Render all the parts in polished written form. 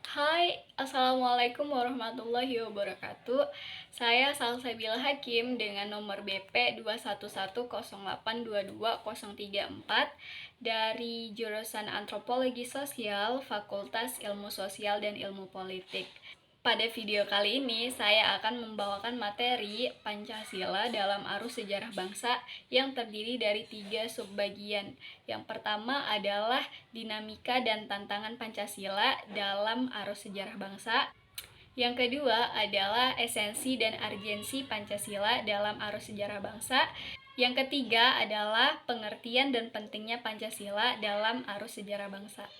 Hai, Assalamualaikum warahmatullahi wabarakatuh. Saya Salsabila Hakim dengan nomor BP 21108220034 dari jurusan Antropologi Sosial, Fakultas Ilmu Sosial dan Ilmu Politik. Pada video kali ini, saya akan membawakan materi Pancasila dalam arus sejarah bangsa yang terdiri dari 3 subbagian. Yang pertama adalah dinamika dan tantangan Pancasila dalam arus sejarah bangsa. Yang kedua adalah esensi dan urgensi Pancasila dalam arus sejarah bangsa. Yang ketiga adalah pengertian dan pentingnya Pancasila dalam arus sejarah bangsa.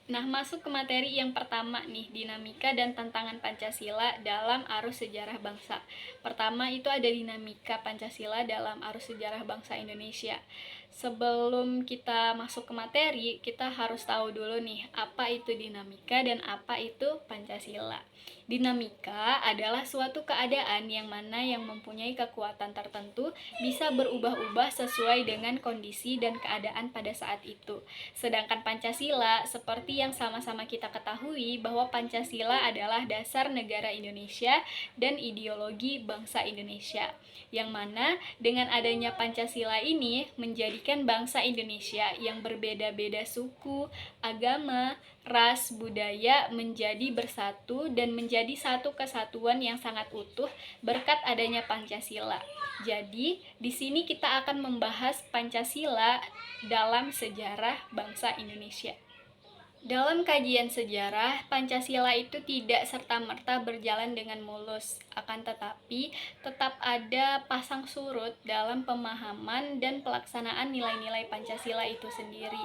Nah, masuk ke materi yang pertama nih, dinamika dan tantangan Pancasila dalam arus sejarah bangsa. Pertama itu ada dinamika Pancasila dalam arus sejarah bangsa Indonesia. Sebelum kita masuk ke materi, kita harus tahu dulu nih, apa itu dinamika dan apa itu Pancasila. Dinamika adalah suatu keadaan yang mana yang mempunyai kekuatan tertentu bisa berubah-ubah sesuai dengan kondisi dan keadaan pada saat itu. Sedangkan Pancasila, seperti yang sama-sama kita ketahui bahwa Pancasila adalah dasar negara Indonesia dan ideologi bangsa Indonesia, yang mana dengan adanya Pancasila ini menjadikan bangsa Indonesia yang berbeda-beda suku, agama, ras, budaya menjadi bersatu dan menjadi satu kesatuan yang sangat utuh berkat adanya Pancasila. Jadi, di sini kita akan membahas Pancasila dalam sejarah bangsa Indonesia. Dalam kajian sejarah, Pancasila itu tidak serta-merta berjalan dengan mulus, akan tetapi tetap ada pasang surut dalam pemahaman dan pelaksanaan nilai-nilai Pancasila itu sendiri.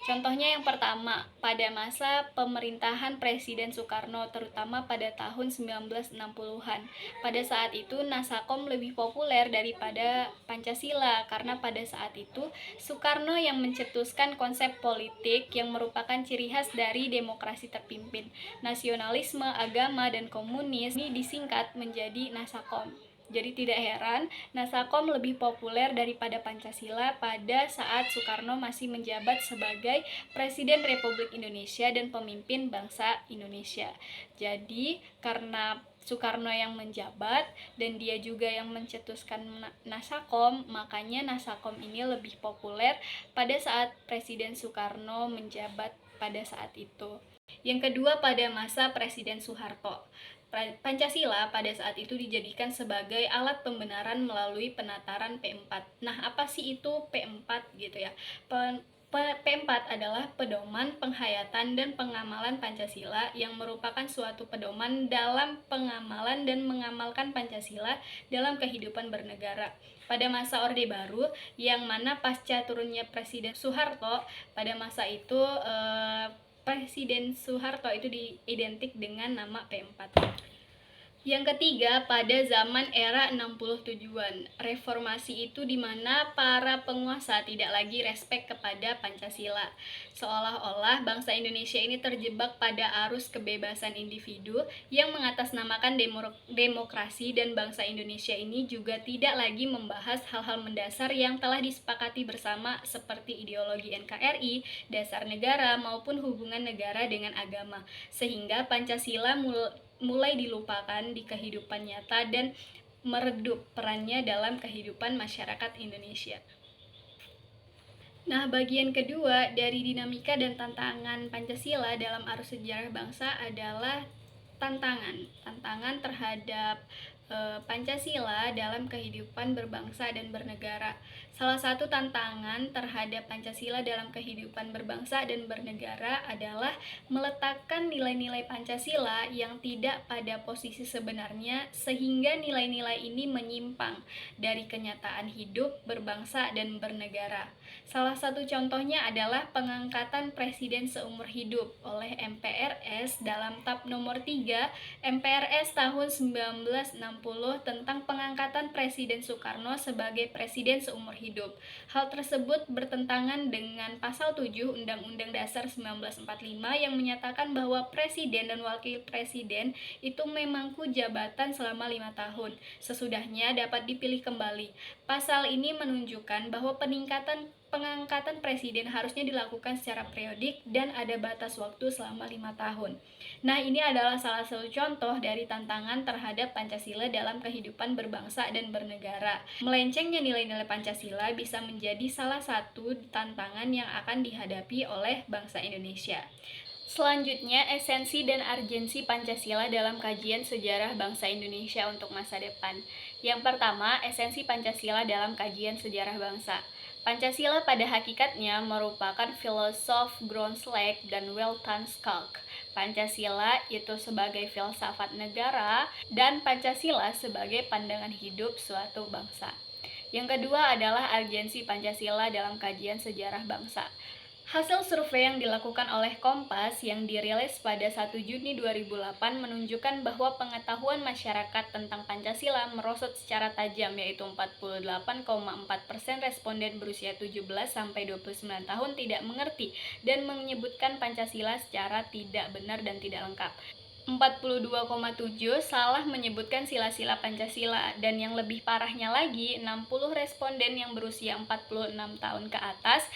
Contohnya yang pertama, pada masa pemerintahan Presiden Soekarno, terutama pada tahun 1960-an. Pada saat itu, Nasakom lebih populer daripada Pancasila, karena pada saat itu Soekarno yang mencetuskan konsep politik yang merupakan ciri khas dari demokrasi terpimpin. Nasionalisme, agama, dan komunis ini disingkat menjadi Nasakom. Jadi tidak heran, Nasakom lebih populer daripada Pancasila pada saat Soekarno masih menjabat sebagai Presiden Republik Indonesia dan pemimpin bangsa Indonesia. Jadi karena Soekarno yang menjabat dan dia juga yang mencetuskan Nasakom, makanya Nasakom ini lebih populer pada saat Presiden Soekarno menjabat pada saat itu. Yang kedua, pada masa Presiden Soeharto. Pancasila pada saat itu dijadikan sebagai alat pembenaran melalui penataran P4. Nah, apa sih itu P4 gitu ya? P4 adalah pedoman, penghayatan, dan pengamalan Pancasila yang merupakan suatu pedoman dalam pengamalan dan mengamalkan Pancasila dalam kehidupan bernegara. Pada masa Orde Baru, yang mana pasca turunnya Presiden Soeharto, pada masa itu Presiden Soeharto itu diidentik dengan nama P4. Yang ketiga, pada zaman era 67-an, reformasi itu di mana para penguasa tidak lagi respek kepada Pancasila. Seolah-olah bangsa Indonesia ini terjebak pada arus kebebasan individu yang mengatasnamakan demokrasi, dan bangsa Indonesia ini juga tidak lagi membahas hal-hal mendasar yang telah disepakati bersama seperti ideologi NKRI, dasar negara, maupun hubungan negara dengan agama. Sehingga Pancasila mulai dilupakan di kehidupan nyata dan meredup perannya dalam kehidupan masyarakat Indonesia. Nah, bagian kedua dari dinamika dan tantangan Pancasila dalam arus sejarah bangsa adalah tantangan terhadap Pancasila dalam kehidupan berbangsa dan bernegara. Salah satu tantangan terhadap Pancasila dalam kehidupan berbangsa dan bernegara adalah meletakkan nilai-nilai Pancasila yang tidak pada posisi sebenarnya, sehingga nilai-nilai ini menyimpang dari kenyataan hidup berbangsa dan bernegara. Salah satu contohnya adalah pengangkatan presiden seumur hidup oleh MPRS dalam TAP nomor 3 MPRS tahun 1960 tentang pengangkatan Presiden Soekarno sebagai presiden seumur hidup. Hal tersebut bertentangan dengan pasal 7 Undang-Undang Dasar 1945 yang menyatakan bahwa presiden dan wakil presiden itu memangku jabatan selama 5 tahun. Sesudahnya dapat dipilih kembali. Pasal ini menunjukkan bahwa pengangkatan presiden harusnya dilakukan secara periodik dan ada batas waktu selama 5 tahun. Nah, ini adalah salah satu contoh dari tantangan terhadap Pancasila dalam kehidupan berbangsa dan bernegara. Melencengnya nilai-nilai Pancasila bisa menjadi salah satu tantangan yang akan dihadapi oleh bangsa Indonesia. Selanjutnya, esensi dan urgensi Pancasila dalam kajian sejarah bangsa Indonesia untuk masa depan. Yang pertama, esensi Pancasila dalam kajian sejarah bangsa. Pancasila pada hakikatnya merupakan filosof Groenslek dan Weltan Schalk. Pancasila itu sebagai filsafat negara dan Pancasila sebagai pandangan hidup suatu bangsa. Yang kedua adalah urgensi Pancasila dalam kajian sejarah bangsa. Hasil survei yang dilakukan oleh Kompas yang dirilis pada 1 Juni 2008 menunjukkan bahwa pengetahuan masyarakat tentang Pancasila merosot secara tajam, yaitu 48,4% responden berusia 17-29 tahun tidak mengerti dan menyebutkan Pancasila secara tidak benar dan tidak lengkap. 42,7 salah menyebutkan sila-sila Pancasila, dan yang lebih parahnya lagi, 60 responden yang berusia 46 tahun ke atas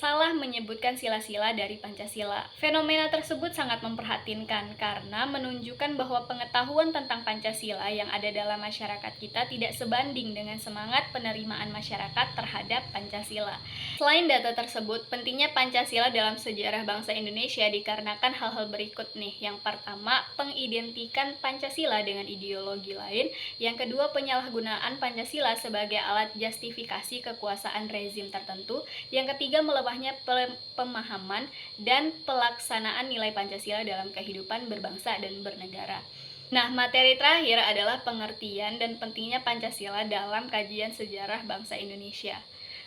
salah menyebutkan sila-sila dari Pancasila. Fenomena tersebut sangat memprihatinkan karena menunjukkan bahwa pengetahuan tentang Pancasila yang ada dalam masyarakat kita tidak sebanding dengan semangat penerimaan masyarakat terhadap Pancasila. Selain data tersebut, pentingnya Pancasila dalam sejarah bangsa Indonesia dikarenakan hal-hal berikut nih. Yang pertama, pengidentikan Pancasila dengan ideologi lain. Yang kedua, penyalahgunaan Pancasila sebagai alat justifikasi kekuasaan rezim tertentu. Yang ketiga, melemahnya pemahaman dan pelaksanaan nilai Pancasila dalam kehidupan berbangsa dan bernegara. Nah, materi terakhir adalah pengertian dan pentingnya Pancasila dalam kajian sejarah bangsa Indonesia.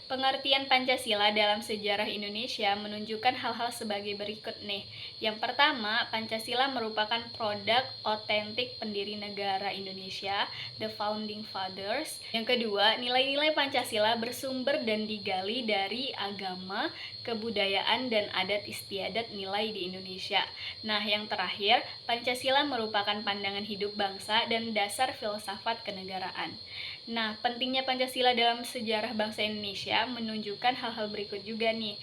Pengertian Pancasila dalam sejarah Indonesia menunjukkan hal-hal sebagai berikut nih. Yang pertama, Pancasila merupakan produk otentik pendiri negara Indonesia, the Founding Fathers. Yang kedua, nilai-nilai Pancasila bersumber dan digali dari agama, kebudayaan, dan adat istiadat nilai di Indonesia. Nah, yang terakhir, Pancasila merupakan pandangan hidup bangsa dan dasar filsafat kenegaraan. Nah, pentingnya Pancasila dalam sejarah bangsa Indonesia menunjukkan hal-hal berikut juga nih.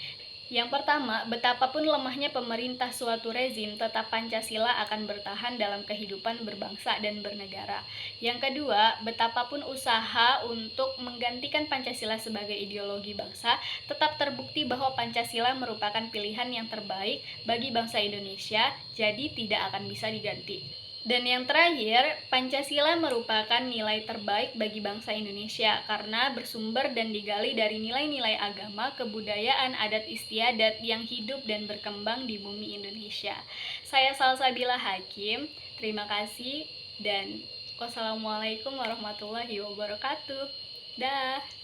Yang pertama, betapapun lemahnya pemerintah suatu rezim, tetap Pancasila akan bertahan dalam kehidupan berbangsa dan bernegara. Yang kedua, betapapun usaha untuk menggantikan Pancasila sebagai ideologi bangsa, tetap terbukti bahwa Pancasila merupakan pilihan yang terbaik bagi bangsa Indonesia, jadi tidak akan bisa diganti. Dan yang terakhir, Pancasila merupakan nilai terbaik bagi bangsa Indonesia karena bersumber dan digali dari nilai-nilai agama, kebudayaan, adat istiadat yang hidup dan berkembang di bumi Indonesia. Saya Salsabila Hakim, terima kasih dan wassalamualaikum warahmatullahi wabarakatuh. Dah.